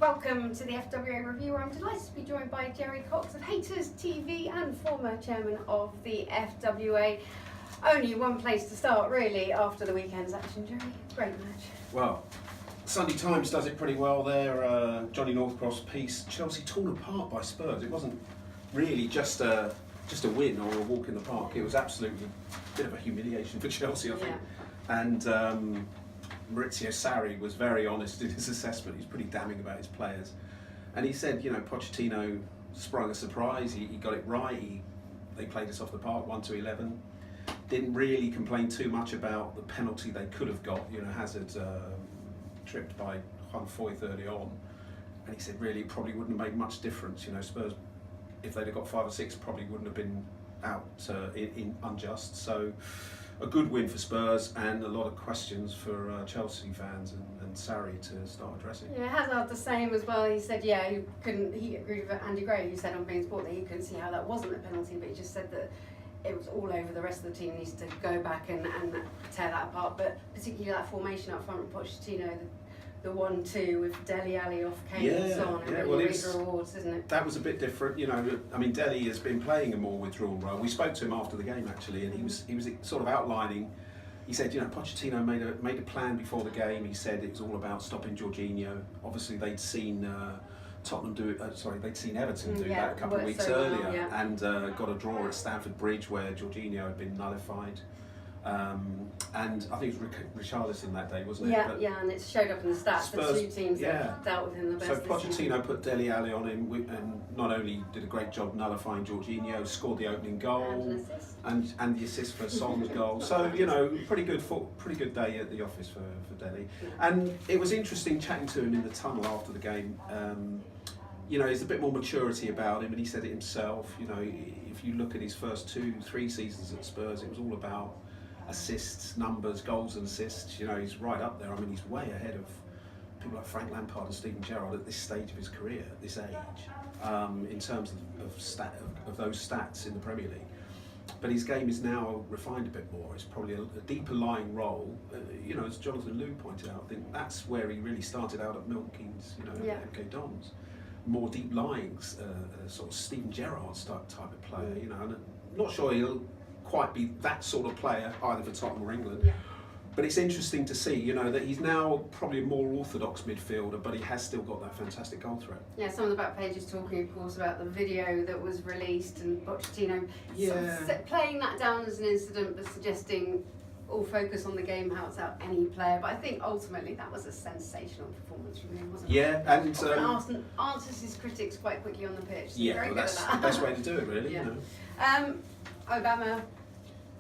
Welcome to the FWA review, where I'm delighted to be joined by Gerry of Hayters TV and former chairman of the FWA. Only one place to start, really, after the weekend's action, Gerry. Great match. Well, Sunday Times does it pretty well there. Johnny Northcroft's piece, Chelsea torn apart by Spurs. It wasn't really just a win or a walk in the park. It was absolutely a bit of a humiliation for Chelsea, I think. Yeah. And Maurizio Sarri was very honest in his assessment. He's pretty damning about his players. And he said, you know, Pochettino sprung a surprise. He got it right. They played us off the park, 1-11. Didn't really complain too much about the penalty they could have got. You know, Hazard tripped by Juan Foyth early on. And he said, really, it probably wouldn't have made much difference. You know, Spurs, if they'd have got 5 or 6, probably wouldn't have been out in unjust. So a good win for Spurs, and a lot of questions for Chelsea fans and Sarri to start addressing. Yeah, Hazard the same as well. He said, yeah, he agreed with Andy Gray, who said on beIN Sport that he couldn't see how that wasn't a penalty, but he just said that it was all over. The rest of the team needs to go back and tear that apart. But particularly that formation up front with Pochettino, the 1-2 with Dele Alli off Kane and Son, and really reaps the rewards, isn't it? That was a bit different, you know. I mean, Dele has been playing a more withdrawn role. We spoke to him after the game actually, and he was sort of outlining. He said, you know, Pochettino made a plan before the game. He said it was all about stopping Jorginho. Obviously, they'd seen Tottenham do it. They'd seen Everton do that a couple of weeks earlier, and got a draw at Stamford Bridge where Jorginho had been nullified. And I think it was Richarlison that day, wasn't it? Yeah, and it showed up in the stats. Spurs, the two teams that dealt with him the best. So Pochettino put Dele Alli on him, and not only did a great job nullifying Jorginho, scored the opening goal, and the assist for Son's goal. So you know, pretty good day at the office for Dele. And it was interesting chatting to him in the tunnel after the game. You know, there's a bit more maturity about him, and he said it himself. You know, if you look at his first 2-3 seasons at Spurs, it was all about assists, numbers, goals and assists. You know, he's right up there. I mean, he's way ahead of people like Frank Lampard and Steven Gerrard at this stage of his career, at this age, in terms of those stats in the Premier League. But his game is now refined a bit more. It's probably a deeper lying role. You know, as Jonathan Liu pointed out, I think that's where he really started out at Milton Keynes, you know, MK Dons. More deep lying, sort of Steven Gerrard type of player, you know, and I'm not sure he'll quite be that sort of player either for Tottenham or England. Yeah. But it's interesting to see, you know, that he's now probably a more orthodox midfielder, but he has still got that fantastic goal threat. Yeah, some of the back pages talking, of course, about the video that was released and Pochettino sort of playing that down as an incident, but suggesting all focus on the game, how it's out any player. But I think ultimately that was a sensational performance from him, wasn't it? Yeah, and answers his critics quite quickly on the pitch. So yeah, well, that's the best way to do it, really. You know. Obama.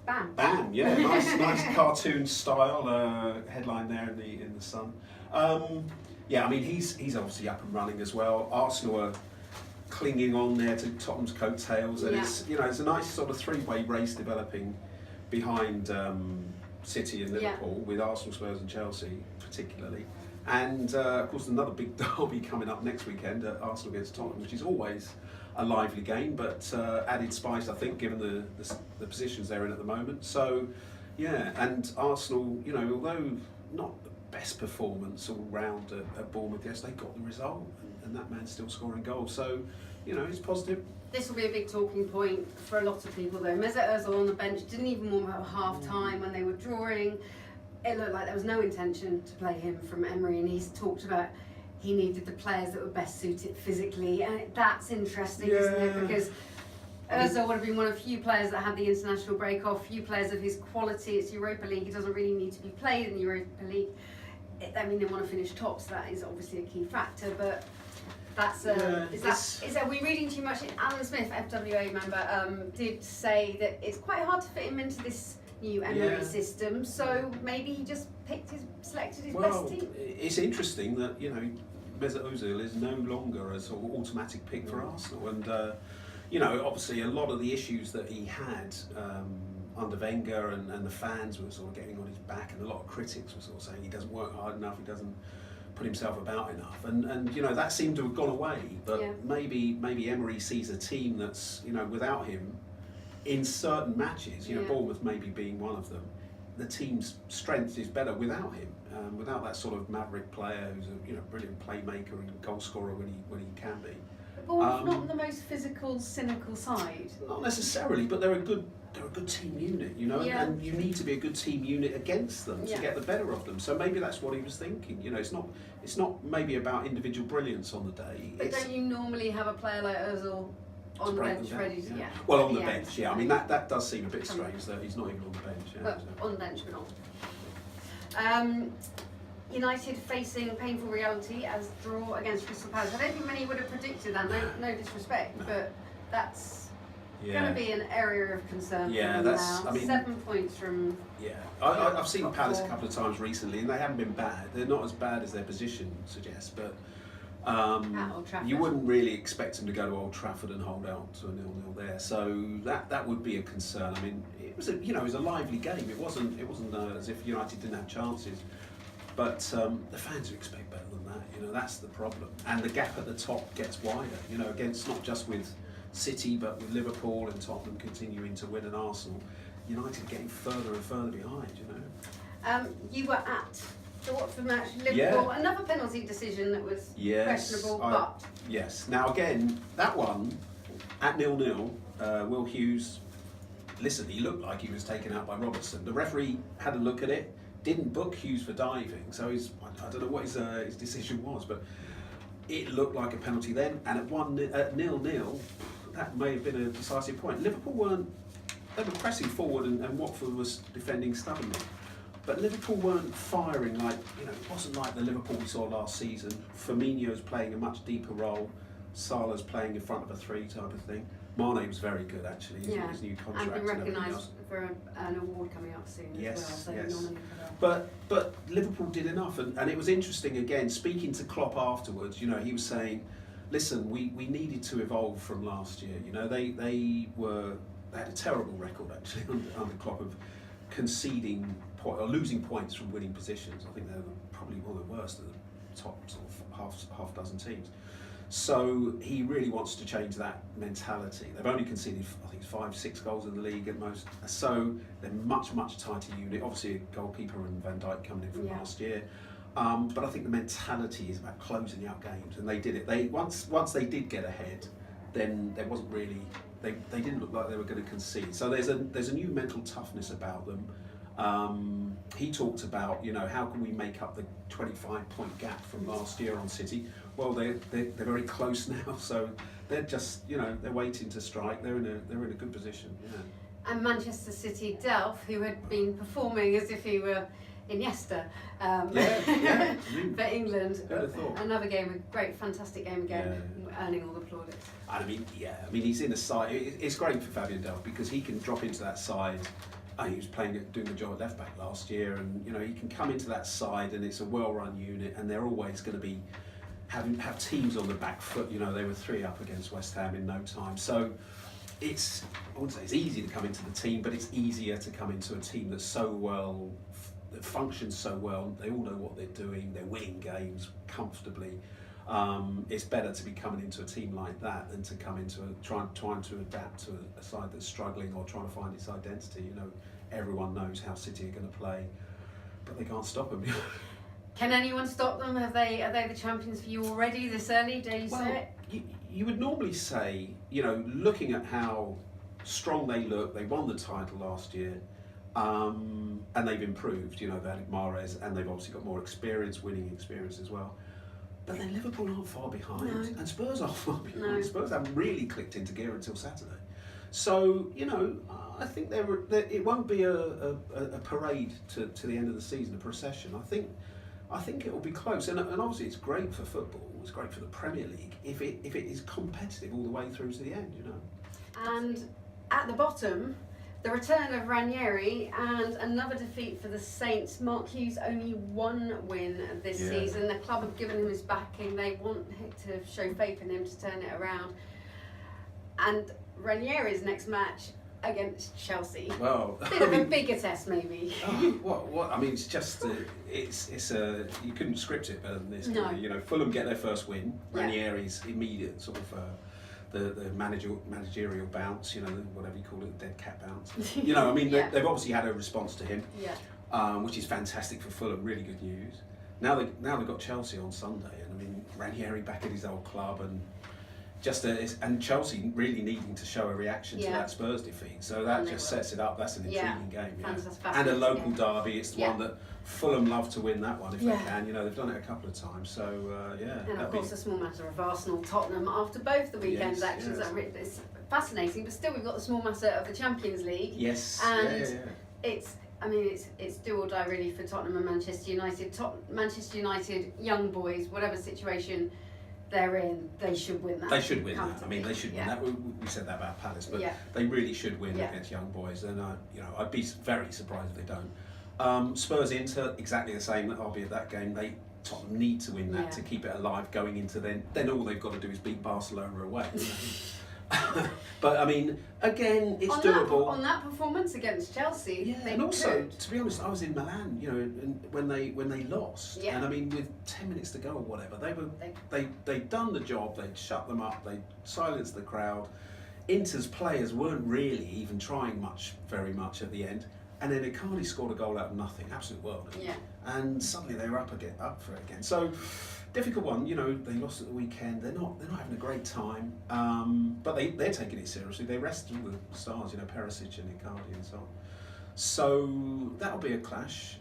Bam, yeah, nice cartoon style headline there in the Sun. Yeah, I mean he's obviously up and running as well. Arsenal are clinging on there to Tottenham's coattails, and it's, you know, it's a nice sort of three-way race developing behind City and Liverpool, with Arsenal, Spurs, and Chelsea particularly. And of course, another big derby coming up next weekend at Arsenal against Tottenham, which is always a lively game, but added spice, I think, given the positions they're in at the moment. So, yeah, and Arsenal, you know, although not the best performance all round at Bournemouth, yes, they got the result, and that man's still scoring goals. So, you know, it's positive. This will be a big talking point for a lot of people, though. Mesut Ozil on the bench didn't even warm up at half-time when they were drawing. It looked like there was no intention to play him from Emery, and he's talked about he needed the players that were best suited physically, and that's interesting, isn't it? Because Ozil would have been one of few players that had the international break off, few players of his quality. It's Europa League, he doesn't really need to be played in the Europa League. I mean, they want to finish top, so that is obviously a key factor, but that's are we reading too much? Alan Smith, FWA member, did say that it's quite hard to fit him into this new Emery system, so maybe he just selected his best team. It's interesting that, you know, Mesut Ozil is no longer a sort of automatic pick for Arsenal, and you know, obviously a lot of the issues that he had under Wenger and the fans were sort of getting on his back, and a lot of critics were sort of saying he doesn't work hard enough, he doesn't put himself about enough, and you know, that seemed to have gone away. But maybe Emery sees a team that's, you know, without him in certain matches, you know, Bournemouth maybe being one of them, the team's strength is better without him, without that sort of maverick player who's a brilliant playmaker and goal scorer when he can be. Bournemouth not the most physical, cynical side. Not necessarily, but they're a good team unit, and you need to be a good team unit against them to get the better of them. So maybe that's what he was thinking. It's not maybe about individual brilliance on the day. But don't you normally have a player like Ozil on the bench ready to Well, on the bench, I mean that does seem a bit strange that he's not even on the bench. Well, on the bench but not. United facing painful reality as draw against Crystal Palace. I don't think many would have predicted that. No disrespect, but that's going to be an area of concern for them now. I mean, 7 points from. Yeah, I've seen Palace a couple of times recently, and they haven't been bad. They're not as bad as their position suggests, but you wouldn't really expect them to go to Old Trafford and hold out to a 0-0 there. So that would be a concern. I mean, it was a lively game. It wasn't as if United didn't have chances. But the fans expect better than that, that's the problem. And the gap at the top gets wider, against not just with City, but with Liverpool and Tottenham continuing to win and Arsenal, United getting further and further behind, You were at the Watford match, Liverpool, another penalty decision that was questionable, but... Yes, now again, that one, at 0-0, Will Hughes, listen, he looked like he was taken out by Robertson. The referee had a look at it, didn't book Hughes for diving, so I don't know what his decision was, but it looked like a penalty then. And at 0-0, that may have been a decisive point. Liverpool they were pressing forward, and Watford was defending stubbornly. But Liverpool weren't firing like, it wasn't like the Liverpool we saw last season. Firmino's playing a much deeper role. Salah's playing in front of a three type of thing. Mane was very good actually, his new contract. And been recognised for an award coming up soon as well. So But Liverpool did enough, and it was interesting again, speaking to Klopp afterwards, he was saying, listen, we needed to evolve from last year. They had a terrible record actually under Klopp of conceding or losing points from winning positions. I think they're probably one of the worst of the top sort of half dozen teams. So he really wants to change that mentality. They've only conceded, I think, 5-6 goals in the league at most. So they're much tighter unit. Obviously, a goalkeeper and Van Dijk coming in from last year. But I think the mentality is about closing out games, and they did it. They once they did get ahead, then there wasn't really. They didn't look like they were going to concede. So there's a new mental toughness about them. He talked about, how can we make up the 25-point gap from last year on City? Well, they're very close now, so they're just, they're waiting to strike. They're in a good position. And Manchester City Delph, who had been performing as if he were Iniesta for England. Another game, a great, fantastic game again, earning all the plaudits. And I mean, he's in a side. It's great for Fabian Delph because he can drop into that side. He was doing the job at left back last year, and he can come into that side, and it's a well-run unit, and they're always going to be have teams on the back foot. They were 3 up against West Ham in no time, so I wouldn't say it's easy to come into the team, but it's easier to come into a team that functions so well. They all know what they're doing. They're winning games comfortably. It's better to be coming into a team like that than to come into trying to adapt to a side that's struggling or trying to find its identity. Everyone knows how City are going to play, but they can't stop them. Can anyone stop them? Are they the champions for you already this early? Dare you say it? You would normally say, looking at how strong they look, they won the title last year, and they've improved. They've added Mahrez, and they've obviously got more experience, winning experience as well. But then Liverpool aren't far behind, and Spurs aren't far behind. No. Spurs haven't really clicked into gear until Saturday. So, I think it won't be a parade to the end of the season, a procession. I think it will be close, and obviously it's great for football. It's great for the Premier League if it is competitive all the way through to the end. And at the bottom, the return of Ranieri and another defeat for the Saints. Mark Hughes only 1 win this season. The club have given him his backing. They want to show faith in him to turn it around. And Ranieri's next match against Chelsea. Well, bit of a bigger test, maybe. What? I mean, it's just you couldn't script it better than this. No. Fulham get their first win. Ranieri's immediate sort of the managerial bounce, you know, whatever you call it, the dead cat bounce. You know, I mean, Yeah. they've obviously had a response to him, Yeah. which is fantastic for Fulham. Really good news. Now they've got Chelsea on Sunday, and I mean, Ranieri back at his old club, and and Chelsea really needing to show a reaction to that Spurs defeat. So that just sets it up. That's an intriguing game. Yeah. And a local derby. It's the one that Fulham love to win that one if they can. You know, they've done it a couple of times. So And of course, a small matter of Arsenal, Tottenham after both the weekend's actions. It's fascinating, but still we've got the small matter of the Champions League. Yes. And it's do or die really for Tottenham and Manchester United. Manchester United, young boys, whatever situation they're in, they should win that. They should win that. I mean, they should win that. We said that about Palace, but they really should win against young boys. And you know, I'd be very surprised if they don't. Spurs Inter, exactly the same. Albeit that game, Tottenham need to win that to keep it alive going into then. Then all they've got to do is beat Barcelona away. You know? But I mean, again, it's doable. On that performance against Chelsea, and also, to be honest, I was in Milan, you know, when they lost, and I mean, with 10 minutes to go or whatever, they'd done the job. They'd shut them up. They'd silenced the crowd. Inter's players weren't really even trying very much at the end. And then Icardi scored a goal out of nothing, absolute world. Yeah. And suddenly they were up for it again. So difficult one, you know. They lost at the weekend. They're not having a great time, but they're taking it seriously. They rested all the stars, you know, Perisic and Icardi and so on. So that'll be a clash.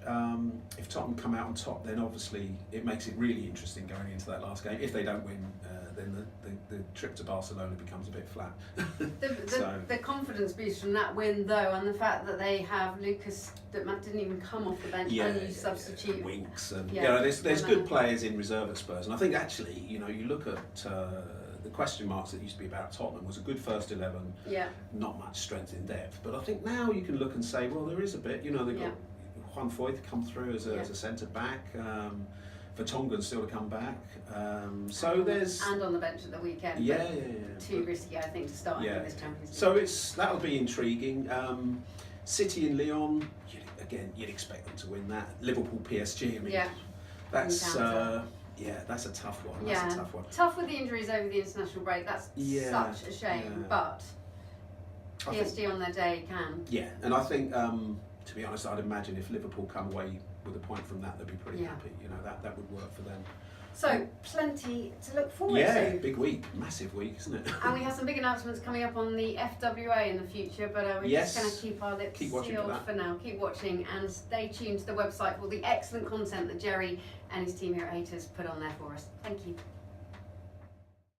If Tottenham come out on top, then obviously it makes it really interesting going into that last game. If they don't win, then the trip to Barcelona becomes a bit flat. The confidence boost from that win, though, and the fact that they have Lucas that didn't even come off the bench and you substitute. Winks and you know, there's good players in reserve at Spurs, and I think actually, you know, you look at the question marks that used to be about Tottenham was a good first 11, not much strength in depth, but I think now you can look and say, well, there is a bit. You know, they've got Juan Foyth come through as a centre back. Vertonghen still to come back, so there's on the bench at the weekend. Too risky, I think, to start in this Champions League. So that'll be intriguing. City and Lyon, you'd expect them to win that. Liverpool, PSG. I mean, that's that's a tough one. That's a tough one. Tough with the injuries over the international break. That's such a shame, but PSG on their day can. Yeah, and I think to be honest, I'd imagine if Liverpool come away with a point from that, they'd be pretty happy. You know, that would work for them. So plenty to look forward to. Yeah, big week, massive week, isn't it? And we have some big announcements coming up on the FWA in the future, but we're just going to keep our lips sealed for now. Keep watching and stay tuned to the website for all the excellent content that Gerry and his team here at Hayters put on there for us. Thank you.